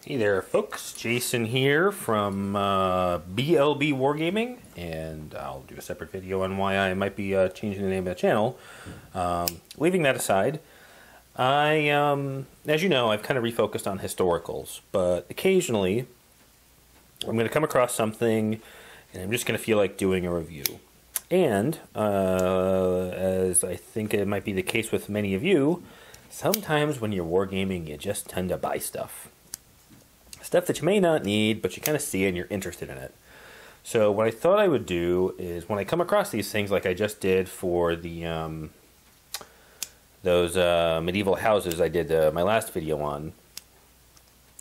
Hey there folks, Jason here from BLB Wargaming, and I'll do a separate video on why I might be changing the name of the channel. Leaving that aside, as you know, I've kind of refocused on historicals, but occasionally I'm going to come across something and I'm just going to feel like doing a review. And as I think it might be the case with many of you, sometimes when you're wargaming you just tend to buy stuff that you may not need, but you kind of see it and you're interested in it. So what I thought I would do is, when I come across these things like I just did for the those medieval houses I did my last video on,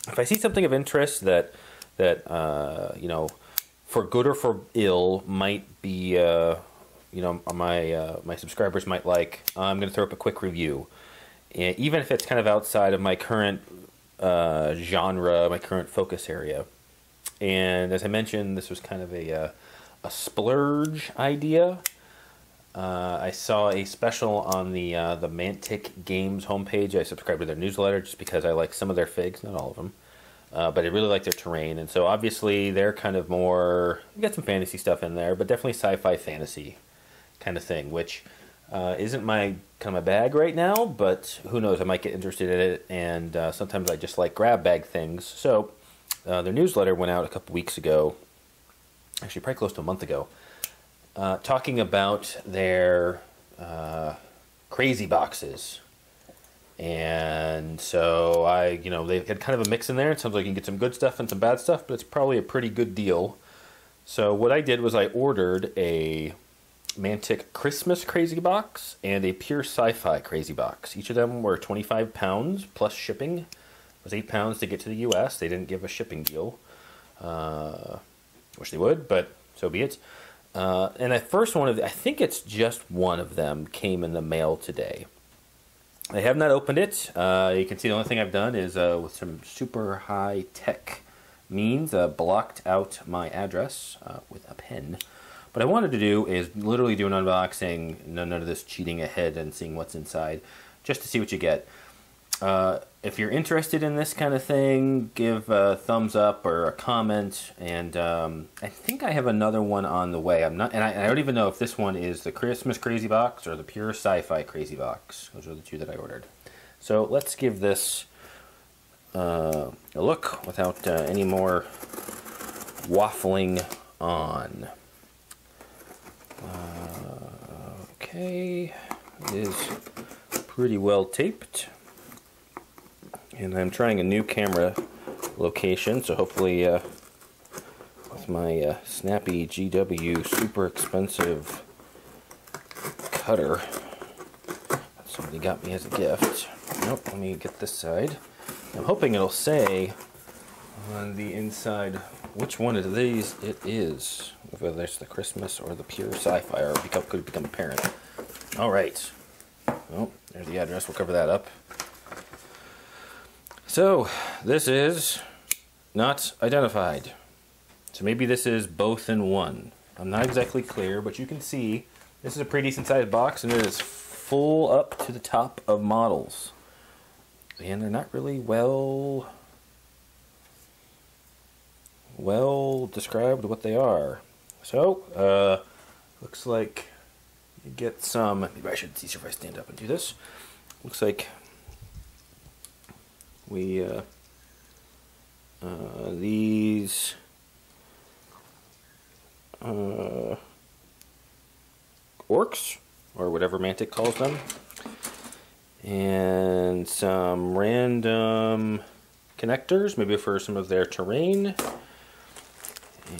if I see something of interest that you know, for good or for ill, might be you know, my subscribers might like, I'm going to throw up a quick review, and even if it's kind of outside of my current genre, my current focus area. And as I mentioned, this was kind of a splurge idea. I saw a special on the Mantic Games homepage. I subscribed to their newsletter just because I like some of their figs, not all of them, but I really like their terrain. And so obviously they're kind of more, you got some fantasy stuff in there, but definitely sci-fi fantasy kind of thing, which isn't my kind of my bag right now, but who knows, I might get interested in it. And sometimes I just like grab bag things. So their newsletter went out a couple weeks ago, actually probably close to a month ago, talking about their crazy boxes. And so you know, they had kind of a mix in there. It sounds like you can get some good stuff and some bad stuff, but it's probably a pretty good deal. So what I did was I ordered a Mantic Christmas Crazy Box and a Pure Sci-Fi Crazy Box. Each of them were 25 pounds plus shipping. It was 8 pounds to get to the US. They didn't give a shipping deal. Wish they would, but so be it. And the first one I think it's just one of them, came in the mail today. I have not opened it. You can see the only thing I've done is with some super high tech means blocked out my address with a pen. What I wanted to do is literally do an unboxing, none of this cheating ahead and seeing what's inside, just to see what you get. If you're interested in this kind of thing, give a thumbs up or a comment. And I think I have another one on the way. I'm not, and I don't even know if this one is the Christmas Crazy Box or the Pure Sci-Fi Crazy Box. Those are the two that I ordered. So let's give this a look without any more waffling on. Okay, it is pretty well taped, and I'm trying a new camera location, so hopefully with my snappy GW super expensive cutter that somebody got me as a gift. Nope, let me get this side. I'm hoping it'll say on the inside which one of these it is, whether it's the Christmas or the Pure Sci-Fi, or could become apparent. All right. Well, there's the address. We'll cover that up. So this is not identified. So maybe this is both in one. I'm not exactly clear, but you can see this is a pretty decent sized box, and it is full up to the top of models. And they're not really well described what they are. So looks like you get some, maybe I should see if I stand up and do this. Looks like we these orcs, or whatever Mantic calls them, and some random connectors, maybe for some of their terrain,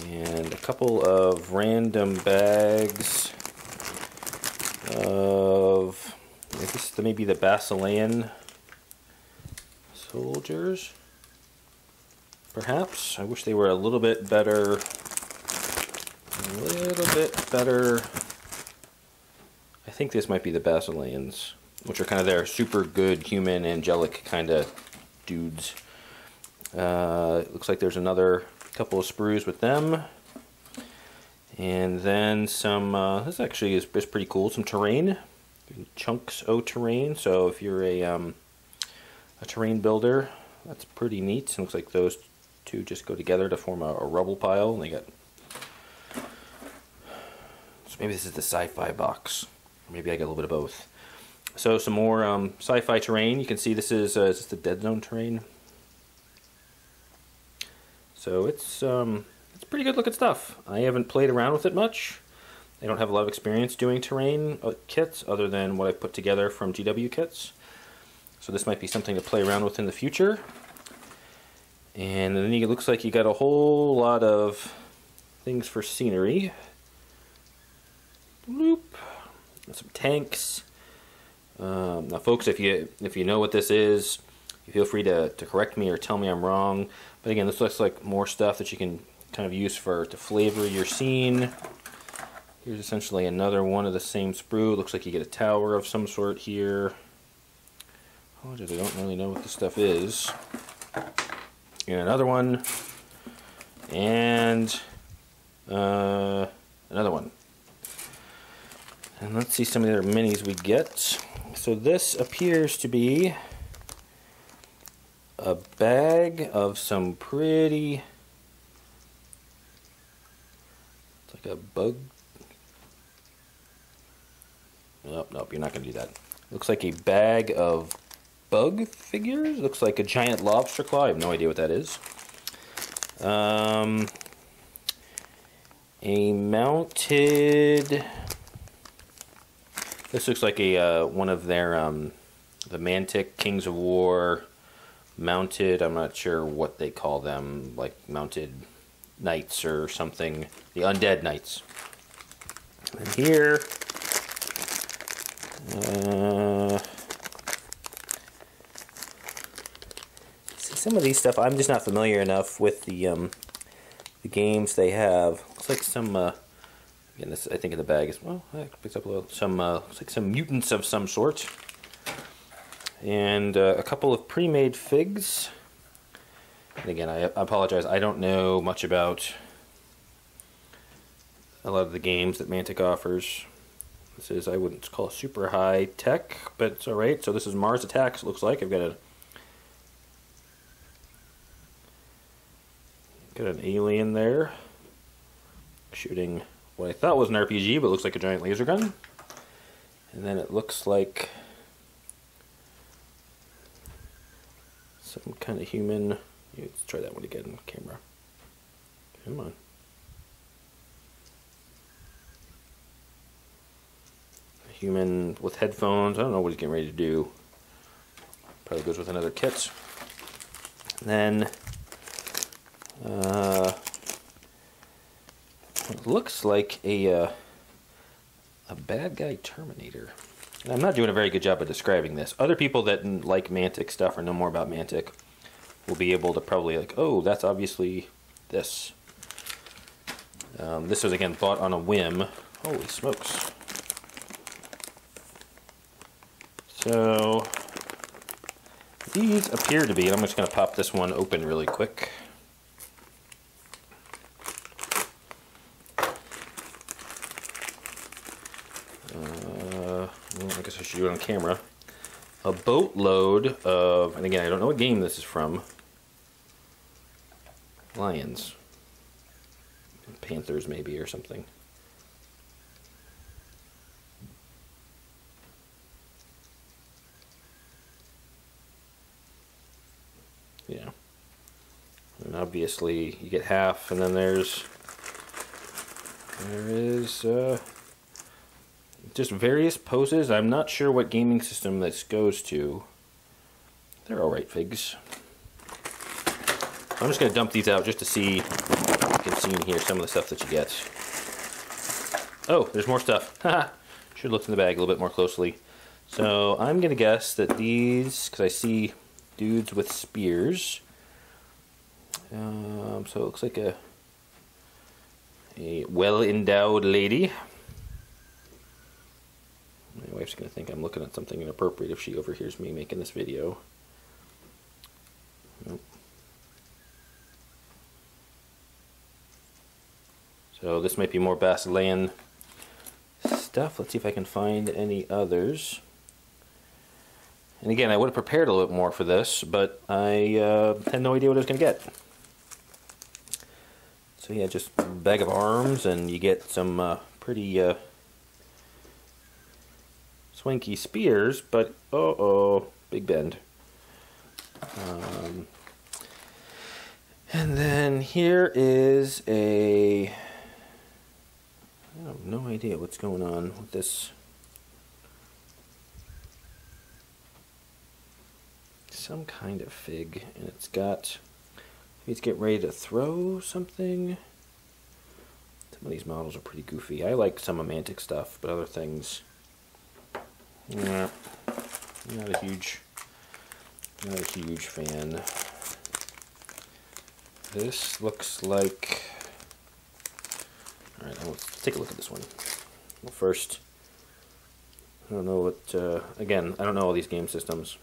and a couple of random bags of, I guess maybe the Basilean soldiers, perhaps. I wish they were a little bit better. I think this might be the Basileans, which are kind of their super good human angelic kind of dudes. Looks like there's another couple of sprues with them, and then some this actually is pretty cool, some terrain, chunks of terrain. So if you're a terrain builder, that's pretty neat. It looks like those two just go together to form a rubble pile, and they got... So maybe this is the Sci-fi box. Maybe I get a little bit of both. So some more Sci-fi terrain. You can see this is the Dead Zone terrain. So it's pretty good looking stuff. I haven't played around with it much. I don't have a lot of experience doing terrain kits other than what I put together from GW kits. So this might be something to play around with in the future. And then it looks like you got a whole lot of things for scenery. Bloop. Some tanks. Now folks, if you know what this is, you feel free to correct me or tell me I'm wrong. But again, this looks like more stuff that you can kind of use to flavor your scene. Here's essentially another one of the same sprue. Looks like you get a tower of some sort here. Apologize, I don't really know what this stuff is. And another one. And another one. And let's see some of the other minis we get. So this appears to be a bag of some pretty... It's like a bug... Nope, you're not going to do that. Looks like a bag of bug figures. Looks like a giant lobster claw. I have no idea what that is. A mounted... This looks like a one of their the Mantic Kings of War mounted. I'm not sure what they call them, like mounted knights or something. The undead knights. And here. See, some of these stuff I'm just not familiar enough with the games they have. Looks like some again, this I think in the bag is picks up a little looks like some mutants of some sort, and a couple of pre-made figs. And again, I apologize, I don't know much about a lot of the games that Mantic offers. This is, I wouldn't call it super high tech, but it's alright. So this is Mars Attacks, it looks like. I've got an alien there shooting what I thought was an RPG, but looks like a giant laser gun. And then it looks like some kind of human. Let's try that one again on camera. Come on. Human with headphones. I don't know what he's getting ready to do. Probably goes with another kit. And then it looks like a bad guy Terminator. And I'm not doing a very good job of describing this. Other people that like Mantic stuff or know more about Mantic will be able to probably like, oh, that's obviously this. This was again bought on a whim. Holy smokes. So these appear to be, and I'm just going to pop this one open really quick. Well, I guess I should do it on camera. A boatload of, and again, I don't know what game this is from. Lions. Panthers maybe or something. Yeah. And obviously you get half, and then there is just various poses. I'm not sure what gaming system this goes to. They're alright figs. I'm just going to dump these out just to see if you can see in here some of the stuff that you get. Oh, there's more stuff. Haha. Should have looked in the bag a little bit more closely. So I'm going to guess that these, because I see dudes with spears. So it looks like a well-endowed lady. My wife's going to think I'm looking at something inappropriate if she overhears me making this video. Nope. So this might be more Basilean stuff. Let's see if I can find any others. And again, I would have prepared a little bit more for this, but I had no idea what I was going to get. So yeah, just a bag of arms, and you get some pretty swanky spears, but uh-oh, big bend. And then here is I have no idea what's going on with this. Some kind of fig, and it's got, maybe it's getting ready to throw something. Some of these models are pretty goofy. I like some of Mantic stuff, but other things, nah, not a huge fan. This looks like, all right, let's take a look at this one. Well, first, I don't know what, again, I don't know all these game systems.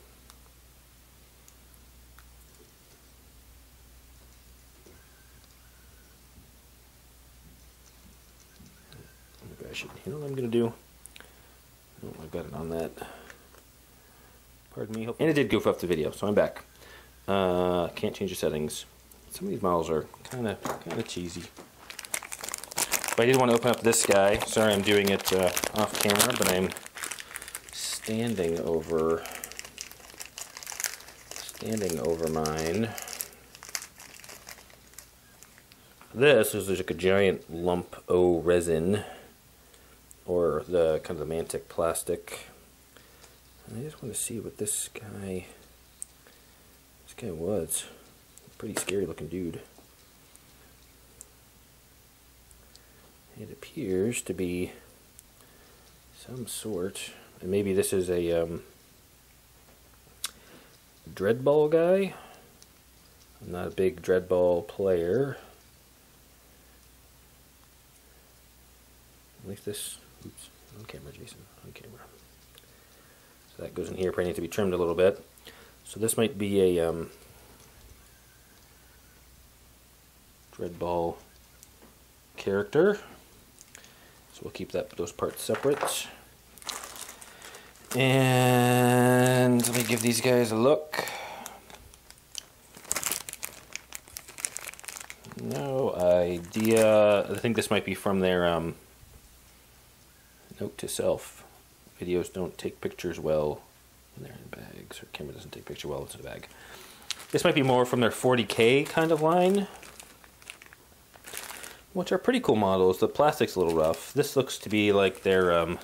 Maybe I should, you know what I'm going to do? Oh, I've got it on that. Pardon me. And it did goof up the video, so I'm back. Can't change the settings. Some of these models are kind of cheesy. But I did want to open up this guy. Sorry, I'm doing it off camera, but I'm standing over mine. This is like a giant lump O resin, or the kind of the Mantic plastic. And I just want to see what this guy was. Pretty scary looking dude. It appears to be some sort, and maybe this is a dreadball guy. I'm not a big dreadball player. Like this. Oops, on camera, Jason, on camera. So that goes in here, probably need to be trimmed a little bit. So this might be a dreadball character. So we'll keep those parts separate. And let me give these guys a look. No idea. I think this might be from their note to self. Videos don't take pictures well when they're in bags, or camera doesn't take picture well when it's in a bag. This might be more from their 40K kind of line, which are pretty cool models. The plastic's a little rough. This looks to be like their, I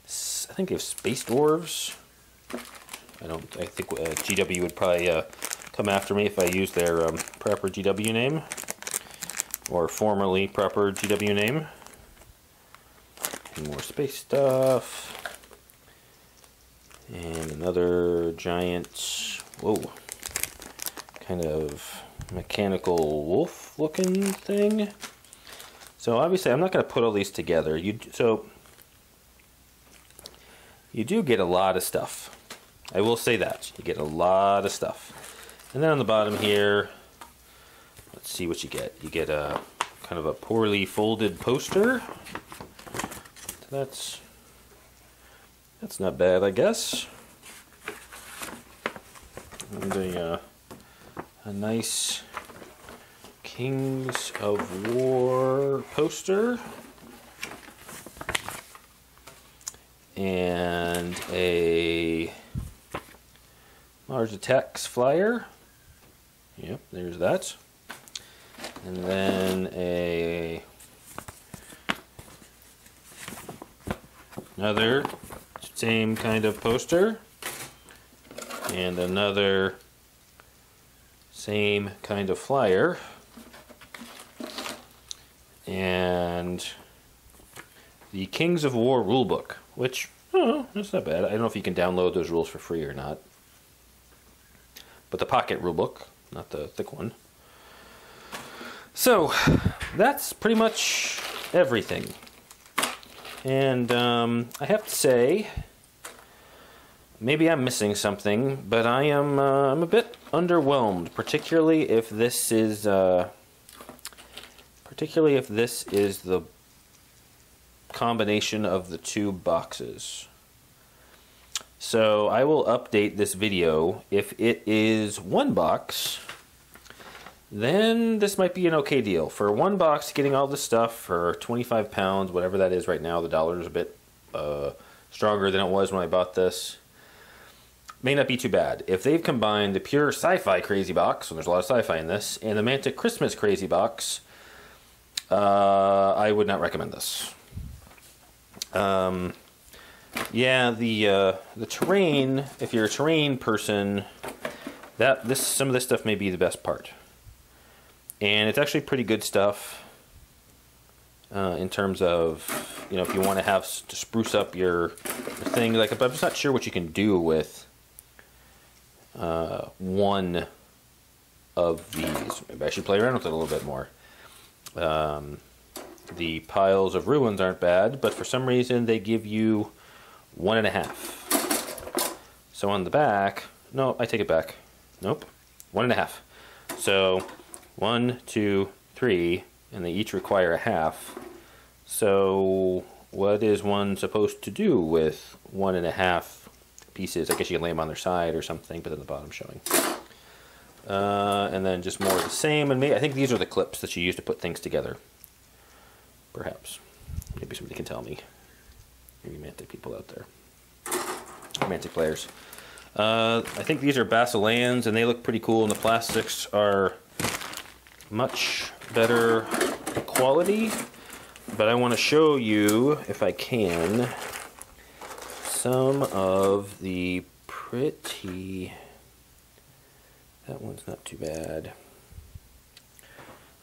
think they have Space Dwarves. I think GW would probably come after me if I use their proper GW name, or formerly proper GW name. And more space stuff. And another giant, whoa, kind of mechanical wolf looking thing. So obviously I'm not going to put all these together. So you do get a lot of stuff. I will say that. You get a lot of stuff. And then on the bottom here, let's see what you get. You get a kind of a poorly folded poster. That's not bad, I guess. And a nice Kings of War poster. And a Mars Attacks flyer. Yep, there's that. And then another same kind of poster, and another same kind of flyer, and the Kings of War rulebook, which, oh, that's not bad. I don't know if you can download those rules for free or not, but the pocket rulebook, not the thick one. So that's pretty much everything. And I have to say, maybe I'm missing something, but I'm a bit underwhelmed, particularly if this is the combination of the two boxes. So I will update this video. If it is 1 box, then this might be an okay deal. For 1 box, getting all this stuff for 25 pounds, whatever that is right now, the dollar is a bit stronger than it was when I bought this. May not be too bad. If they've combined the pure Sci-fi crazy box, and there's a lot of sci-fi in this, and the Mantic Christmas crazy box, I would not recommend this. Yeah, the terrain, if you're a terrain person, some of this stuff may be the best part. And it's actually pretty good stuff in terms of, you know, if you want to spruce up your thing. Like, I'm just not sure what you can do with one of these. Maybe I should play around with it a little bit more. The piles of ruins aren't bad, but for some reason they give you 1.5. So on the back, no, I take it back. Nope, 1.5. So 1, 2, 3, and they each require a half. So what is one supposed to do with 1.5 pieces? I guess you can lay them on their side or something, but then the bottom's showing. And then just more of the same. And I think these are the clips that you use to put things together. Perhaps. Maybe somebody can tell me. Maybe Mantic people out there. Mantic players. I think these are Basilans, and they look pretty cool, and the plastics are much better quality. But I want to show you, if I can, some of the pretty... That one's not too bad.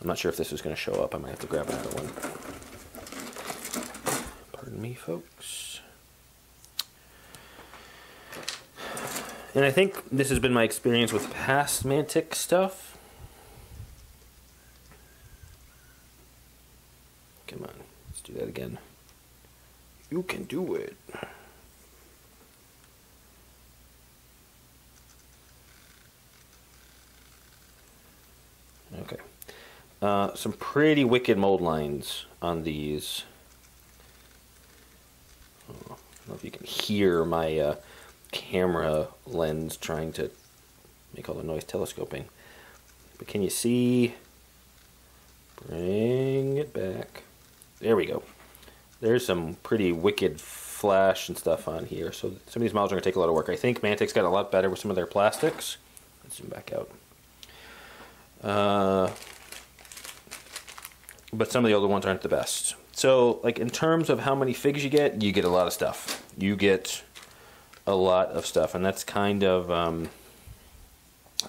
I'm not sure if this is going to show up. I might have to grab another one. Pardon me, folks. And I think this has been my experience with past Mantic stuff. Come on, let's do that again. You can do it. Okay. Some pretty wicked mold lines on these. I don't know if you can hear my camera lens trying to make all the noise telescoping. But can you see? Bring it back. There we go. There's some pretty wicked flash and stuff on here. So some of these models are going to take a lot of work. I think Mantic's got a lot better with some of their plastics. Let's zoom back out. But some of the older ones aren't the best. So, like, in terms of how many figs you get a lot of stuff. You get a lot of stuff, and that's kind of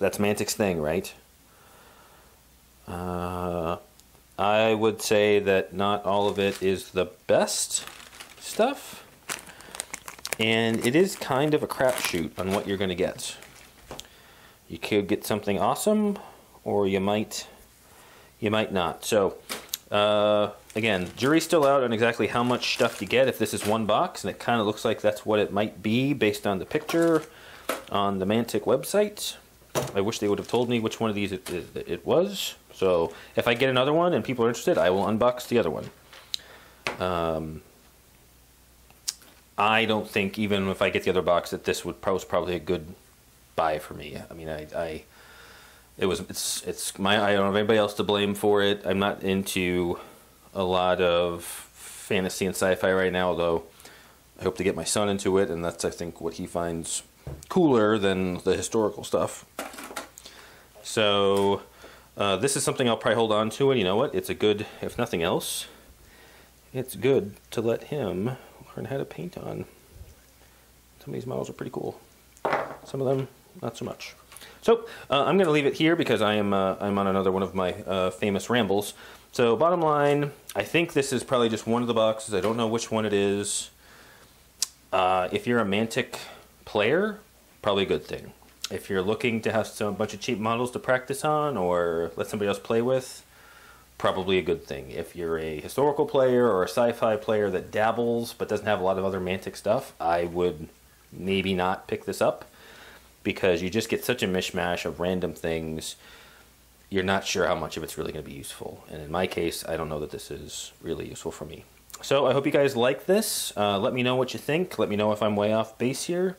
that's Mantic's thing, right? I would say that not all of it is the best stuff, and it is kind of a crapshoot on what you're going to get. You could get something awesome, or you might not. So again, jury's still out on exactly how much stuff you get if this is 1 box, and it kind of looks like that's what it might be based on the picture on the Mantic website. I wish they would have told me which one of these it was. So if I get another one and people are interested, I will unbox the other one. I don't think, even if I get the other box, that this was probably a good buy for me. I mean, I don't have anybody else to blame for it. I'm not into a lot of fantasy and sci-fi right now, although I hope to get my son into it, and that's, I think, what he finds cooler than the historical stuff. So this is something I'll probably hold on to, and you know what? It's a good, if nothing else, it's good to let him learn how to paint on. Some of these models are pretty cool. Some of them, not so much. So I'm going to leave it here because I'm on another one of my famous rambles. So bottom line, I think this is probably just one of the boxes. I don't know which one it is. If you're a Mantic player, probably a good thing. If you're looking to have a bunch of cheap models to practice on or let somebody else play with, probably a good thing. If you're a historical player or a sci-fi player that dabbles but doesn't have a lot of other Mantic stuff, I would maybe not pick this up, because you just get such a mishmash of random things. You're not sure how much of it's really going to be useful. And in my case, I don't know that this is really useful for me. So I hope you guys like this. Let me know what you think. Let me know if I'm way off base here.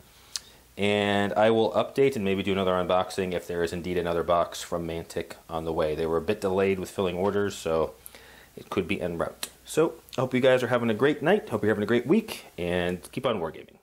and I will update and maybe do another unboxing if there is indeed another box from Mantic on the way. They were a bit delayed with filling orders, so it could be en route. So, I hope you guys are having a great night, hope you're having a great week, and keep on wargaming.